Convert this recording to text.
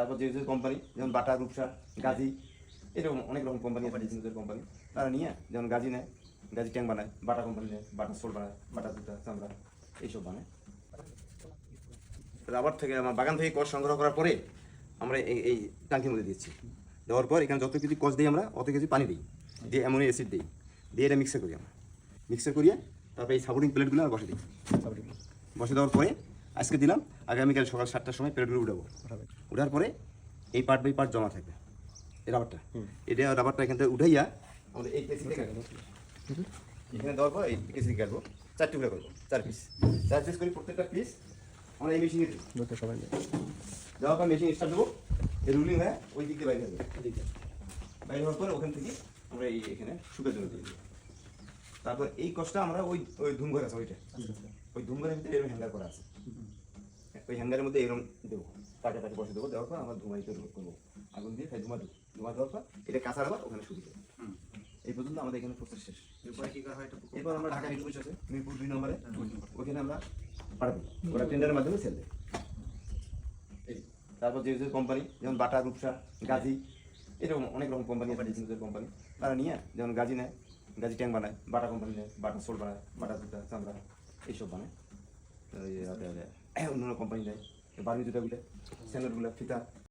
তারপর যে যে কোম্পানি যেমন বাটা, রূপসা, গাজী, এরকম অনেক রকম কোম্পানি আছে, বিজনেসের কোম্পানি। তারা নিয়ে যেমন গাজী নেয়, গাজী ট্যাঙ্ক বানায়, বাটা কোম্পানি নেয়, বাটা সোল বানায়, বাটা জুতা, চামড়া এইসব বানায়। রাবার থেকে আমার বাগান থেকে কষ সংগ্রহ করার পরে আমরা এই ট্যাঙ্কির মধ্যে দিচ্ছি। দেওয়ার পর এখানে যত কিছু কষ দিই আমরা অত কিছু পানি দিই, দিয়ে অ্যামোনিয়া অ্যাসিড দিই, দিয়ে এটা মিক্সার করি আমরা। মিক্সার করিয়ে তারপরে এই সাপোর্টিং প্লেটগুলো আমরা বসে দিই। বসে দেওয়ার পরে আজকে দিলাম, আগামীকাল সকাল 7টার সময় প্লেটগুলো উঠাবো। উঠার পরে এই পার্ট বাই পার্ট জমা থাকবে এই রাবারটা। এটা রাবারটা এখান থেকে উঠাইয়া আমাদের এই কেসি থেকে এখানে দেওয়ার পর এই কেসি কাটবো, 4 টুকরা করবো, 4 পিস করি। প্রত্যেকটা পিস আমরা এই মেশিনে দেওয়ার পর মেশিন স্টার্ট দেবো, এই রুলিং হয়ে ওই দিক দিয়ে বাইরে হবে। বাইরে হওয়ার পরে ওখান থেকে আমরা এই এখানে শুকের জন্য দিয়ে দেবো। তারপর এই কষ্টটা আমরা ওই ওই ধুমঘর আছে ওইটা, ওই ধুমঘরের ভিতরে এরকম হ্যাঙ্গার করা আছে, ওই হ্যাঙ্গারের মধ্যে এরকম দেবো, তাকে বসে দেবো। দেওয়ার পর আমরা ধুমাইতে করবো, আগুন দিয়ে ধুমা দেওয়ার পর এটা কাঁচার আবার ওখানে শুরু দেবো। এই পর্যন্ত আমাদের এখানে প্রসেস শেষ। এরপর আমরা ঢাকা হেড অফিস আছে মিরপুর 2 নম্বরে, ওখানে আমরা পাঠাবো, ওরা টেন্ডারের মাধ্যমে সেল দেয়। তারপর যে যে কোম্পানি যেমন বাটা, রূপসা, গাজী, এরকম অনেক রকম কোম্পানি আছে, বিজনেসের কোম্পানি। তারা নিয়ে যেমন গাজী নেয়, গাজী ট্যাঙ্ক বানায়, বাটা কোম্পানি নেয়, বাটা সোল বানায়, বাটা জুতা, চামড়া এইসব বানায়। অন্যান্য কোম্পানি নেয় বার্মি জুতাগুলো, স্যান্ডেলগুলো, ফিতা।